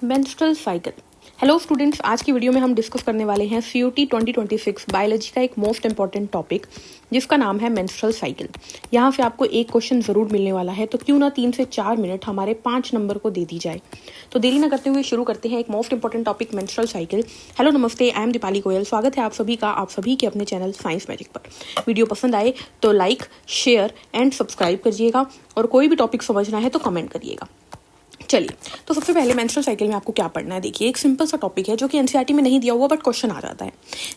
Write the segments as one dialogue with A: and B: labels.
A: Menstrual cycle. Hello students, आज की video में हम डिस्कस करने वाले हैं CUET 2026 बायोलॉजी का एक मोस्ट इंपॉर्टेंट टॉपिक जिसका नाम है मेंस्ट्रुअल साइकिल। यहाँ से आपको एक क्वेश्चन जरूर मिलने वाला है, तो क्यों ना 3 से 4 मिनट हमारे 5 नंबर को दे दी जाए। तो देरी ना करते हुए शुरू करते हैं एक most important topic menstrual cycle. Hello नमस्ते, आई एम दीपाली गोयल। स्वागत है आप सभी के अपने चैनल साइंस मैजिक पर। वीडियो पसंद आए तो लाइक, शेयर एंड सब्सक्राइब करिएगा और कोई भी टॉपिक समझना है तो कमेंट करिएगा। चलिए, तो सबसे पहले मेंस्ट्रुअल साइकिल में आपको क्या पढ़ना है। देखिए, एक सिंपल सा टॉपिक है जो कि एनसीईआरटी में नहीं दिया हुआ बट क्वेश्चन आ जाता है।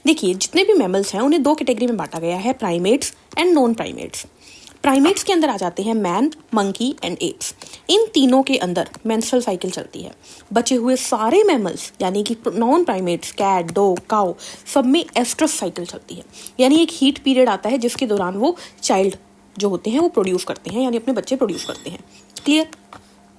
A: देखिए, जितने भी मैमल्स हैं उन्हें 2 कैटेगरी में बांटा गया है, primates and non primates. Primates के अंदर आ जाते हैं मैन, मंकी एंड एप्स। इन तीनों के अंदर मेंस्ट्रुअल साइकिल चलती है। बचे हुए सारे मैमल्स यानी कि non primates, cat, dog, cow, सब में एस्ट्रस साइकिल चलती है। यानी एक हीट पीरियड आता है जिसके दौरान वो चाइल्ड जो होते हैं वो प्रोड्यूस करते हैं, यानी अपने बच्चे प्रोड्यूस करते हैं। क्लियर।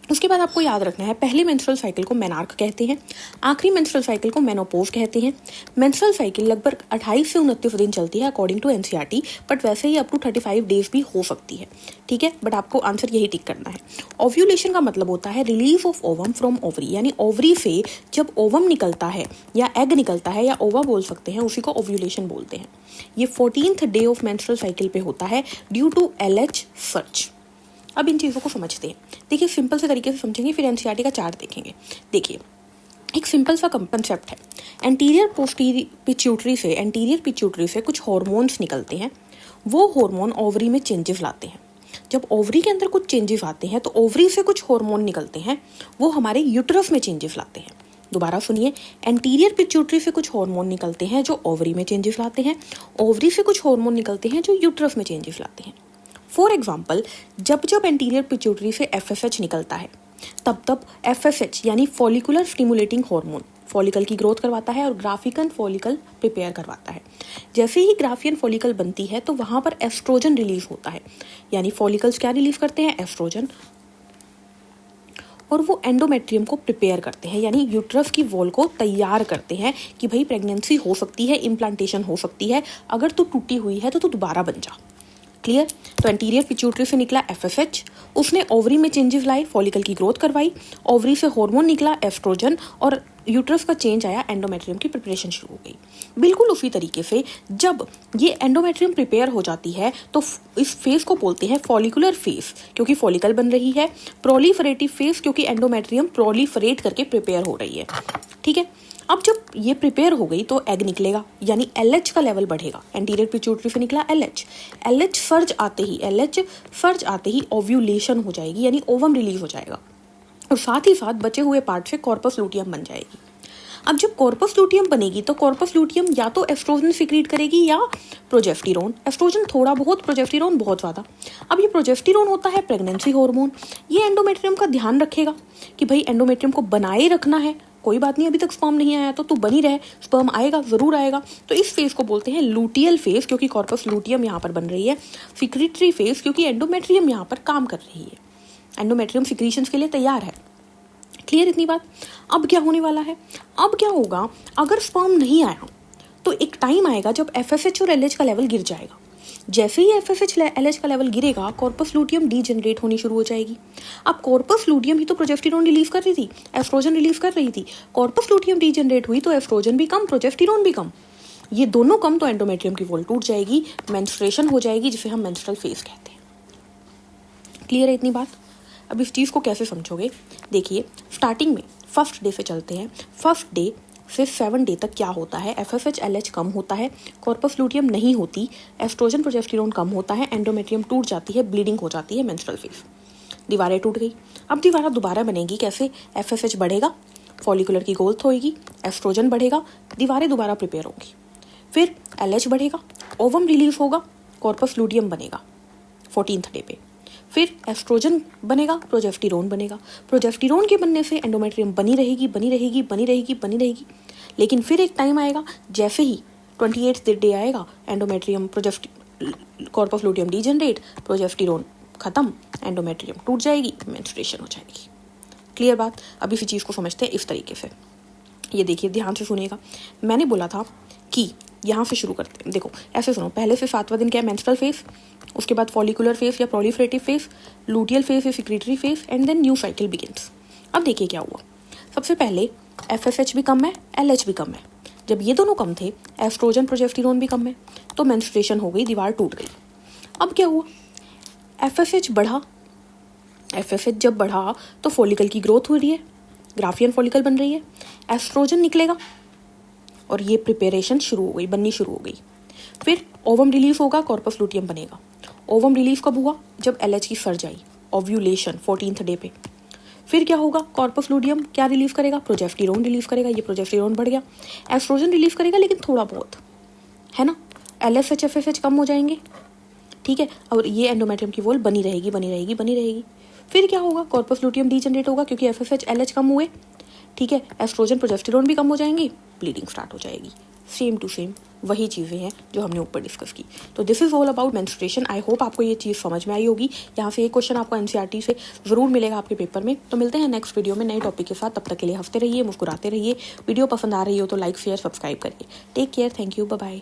A: उसके बाद आपको याद रखना है, पहले मेंस्ट्रुअल साइकिल को मेनार्क कहते हैं, आखिरी मेंस्ट्रुअल साइकिल को मेनोपॉज कहते हैं। मेंस्ट्रुअल साइकिल लगभग 28 से 29 दिन चलती है अकॉर्डिंग टू एनसीईआरटी, बट वैसे ही अप टू 35 डेज भी हो सकती है। ठीक है, बट आपको आंसर यही टिक करना है। ओव्यूलेशन का मतलब होता है release of ovum from ovary, यानी ओवरी से जब ओवम निकलता है या एग निकलता है या ओवा बोल सकते हैं, उसी को ओव्यूलेशन बोलते हैं। ये 14th day of menstrual cycle पे होता है ड्यू टू LH सर्च। अब इन चीज़ों को समझते हैं। देखिए, सिंपल से तरीके से समझेंगे, फिर एनसीईआरटी का चार्ट देखेंगे। देखिए, एक सिंपल सा कंसेप्ट है। एंटीरियर पिट्यूटरी से कुछ हार्मोन्स निकलते हैं। वो हार्मोन ओवरी में चेंजेस लाते हैं। जब ओवरी के अंदर कुछ चेंजेस आते हैं तो ओवरी से कुछ हार्मोन निकलते हैं, वो हमारे यूट्रस में चेंजेस लाते हैं। दोबारा सुनिए, एंटीरियर पिट्यूटरी से कुछ हार्मोन निकलते हैं जो ओवरी में चेंजेस लाते हैं, ओवरी से कुछ हार्मोन निकलते हैं जो यूट्रस में चेंजेस लाते हैं। फॉर एग्जाम्पल, जब एंटीरियर पिट्यूटरी से FSH निकलता है तब FSH यानी फॉलिकुलर स्टिमुलेटिंग हार्मोन फॉलिकल की ग्रोथ करवाता है और ग्राफिकन फॉलिकल प्रिपेयर करवाता है। जैसे ही ग्राफियन फॉलिकल बनती है तो वहां पर एस्ट्रोजन रिलीज होता है, यानी फॉलिकल्स क्या रिलीज करते हैं, एस्ट्रोजन, और वो एंडोमेट्रियम को प्रिपेयर करते हैं, यानी यूट्रस की वॉल को तैयार करते हैं कि भाई प्रेगनेंसी हो सकती है, इम्प्लांटेशन हो सकती है, अगर तू टूटी हुई है तो तू दोबारा बन जा। क्लियर। तो एंटीरियर पिट्यूटरी से निकला FSH, उसने ओवरी में चेंजेस लाए, फॉलिकल की ग्रोथ करवाई, ओवरी से हार्मोन निकला एस्ट्रोजन और यूट्रस का चेंज आया, एंडोमेट्रियम की प्रिपरेशन शुरू हो गई। बिल्कुल उसी तरीके से जब ये एंडोमेट्रियम प्रिपेयर हो जाती है तो इस फेज को बोलते हैं फॉलिकुलर फेज, क्योंकि फॉलिकल बन रही है, प्रोलिफरेटिव फेज क्योंकि एंडोमेट्रियम प्रोलिफरेट करके प्रिपेयर हो रही है। ठीक है, अब जब ये प्रिपेयर हो गई तो एग निकलेगा, यानी LH का लेवल बढ़ेगा। एंटीरियर पिट्यूटरी से निकला LH सर्ज आते ही ओव्यूलेशन हो जाएगी, यानी ओवम रिलीज हो जाएगा और साथ ही साथ बचे हुए पार्ट से कॉर्पस लूटियम बन जाएगी। अब जब कॉर्पस लूटियम बनेगी तो कॉर्पस लूटियम या तो एस्ट्रोजन सिक्रीट करेगी या प्रोजेस्टेरोन। एस्ट्रोजन थोड़ा बहुत, प्रोजेस्टेरोन बहुत ज़्यादा। अब ये प्रोजेस्टेरोन होता है प्रेगनेंसी हार्मोन। ये एंडोमेट्रियम का ध्यान रखेगा कि भाई एंडोमेट्रियम को बनाए रखना है, कोई बात नहीं, अभी तक स्पर्म नहीं आया तो तू बनी रहे, स्पर्म आएगा, जरूर आएगा। तो इस फेज को बोलते हैं लूटियल फेज, क्योंकि कॉर्पस लूटियम यहाँ पर बन रही है। सिक्रीटरी फेज, क्योंकि एंडोमेट्रियम यहाँ पर काम कर रही है, एंडोमेट्रियम सिक्रीशंस के लिए तैयार है। क्लियर इतनी बात। अब क्या होने वाला है, अब क्या होगा, अगर स्पर्म नहीं आया तो एक टाइम आएगा जब FSH और LH का लेवल गिर जाएगा। जैसे ही FSH LH का लेवल गिरेगा, कॉर्पस लूटियम डीजनरेट होनी शुरू हो जाएगी। अब कॉर्पस लूटियम ही तो प्रोजेस्टेरोन रिलीज कर रही थी, एस्ट्रोजन रिलीज कर रही थी। कॉर्पस लूटियम डीजनरेट हुई तो एस्ट्रोजन भी कम, प्रोजेस्टेरोन भी कम, ये दोनों कम, तो एंडोमेट्रियम की वॉल टूट जाएगी, मेंस्ट्रुएशन हो जाएगी, जिसे हम मेंस्ट्रुअल फेज कहते हैं। क्लियर है इतनी बात। अब इस चीज़ को कैसे समझोगे, देखिए, स्टार्टिंग में फर्स्ट डे से चलते हैं। फर्स्ट डे से 7 डे तक क्या होता है, FSH LH कम होता है, कॉर्पस लूटियम नहीं होती, एस्ट्रोजन प्रोजेस्टेरोन कम होता है, एंडोमेट्रियम टूट जाती है, ब्लीडिंग हो जाती है, मेंस्ट्रुअल फेज, दीवारें टूट गई। अब दीवार दोबारा बनेगी कैसे, FSH बढ़ेगा, फॉलिकुलर की ग्रोथ होएगी, एस्ट्रोजन बढ़ेगा, दीवारें दोबारा प्रिपेयर होंगी, फिर LH बढ़ेगा, ओवम रिलीज होगा, कॉर्पस लूटियम बनेगा 14th डे पे, फिर एस्ट्रोजन बनेगा, प्रोजेस्टेरोन बनेगा। प्रोजेस्टेरोन के बनने से एंडोमेट्रियम बनी रहेगी, लेकिन फिर एक टाइम आएगा, जैसे ही 28th डे आएगा, endometrium corpus luteum degenerate, progesterone खत्म, एंडोमेट्रियम टूट जाएगी, मेंस्ट्रुएशन हो जाएगी। क्लियर बात। अब इसी चीज़ को समझते हैं इस तरीके से। ये देखिए, ध्यान से सुनिएगा, मैंने बोला था कि यहाँ से शुरू करते हैं। देखो ऐसे सुनो, पहले से 7वां दिन क्या है, मेंस्ट्रुअल फेज, उसके बाद फॉलिकुलर फेज या प्रोलिफरेटिव फेज, लूटियल फेज या secretory phase, and then new cycle begins. अब देखिए क्या हुआ, सबसे पहले FSH भी कम है, LH भी कम है। जब ये दोनों कम थे, एस्ट्रोजन प्रोजेस्टेरोन भी कम है, तो मेंस्ट्रुएशन हो गई, दीवार टूट गई। अब क्या हुआ, FSH बढ़ा। FSH जब बढ़ा तो फॉलिकल की ग्रोथ हो रही है, ग्राफियन फॉलिकल बन रही है, एस्ट्रोजन निकलेगा और ये प्रिपरेशन शुरू हो गई, बननी शुरू हो गई। फिर ओवम रिलीज होगा, कॉर्पस लुटियम बनेगा। ओवम रिलीज कब हुआ, जब LH की सर्ज आई, ओव्यूलेशन 14th डे पे। फिर क्या होगा, कॉर्पस लुटियम क्या रिलीज करेगा, प्रोजेस्टेरोन रिलीज करेगा। ये प्रोजेस्टेरोन बढ़ गया, एस्ट्रोजन रिलीज करेगा लेकिन थोड़ा बहुत, है ना। LSH FSH कम हो जाएंगे, ठीक है, और ये एंडोमेट्रियम की वॉल बनी रहेगी, बनी रहेगी, बनी रहेगी। फिर क्या होगा, कॉर्पस लुटियम डीजनरेट होगा क्योंकि FSH LH कम हुए, ठीक है, एस्ट्रोजन प्रोजेस्टेरोन भी कम हो जाएंगी, ब्लीडिंग स्टार्ट हो जाएगी। सेम टू सेम वही चीज़ें हैं जो हमने ऊपर डिस्कस की। तो this is all about menstruation. I hope आपको ये चीज़ समझ में आई होगी। यहाँ से एक क्वेश्चन आपको NCERT से ज़रूर मिलेगा आपके पेपर में। तो मिलते हैं नेक्स्ट वीडियो में नए टॉपिक के साथ। तब तक के लिए हंसते रहिए, मुस्कुराते रहिए। वीडियो पसंद आ रही हो तो लाइक शेयर सब्सक्राइब करिए। Take care, thank you, bye bye.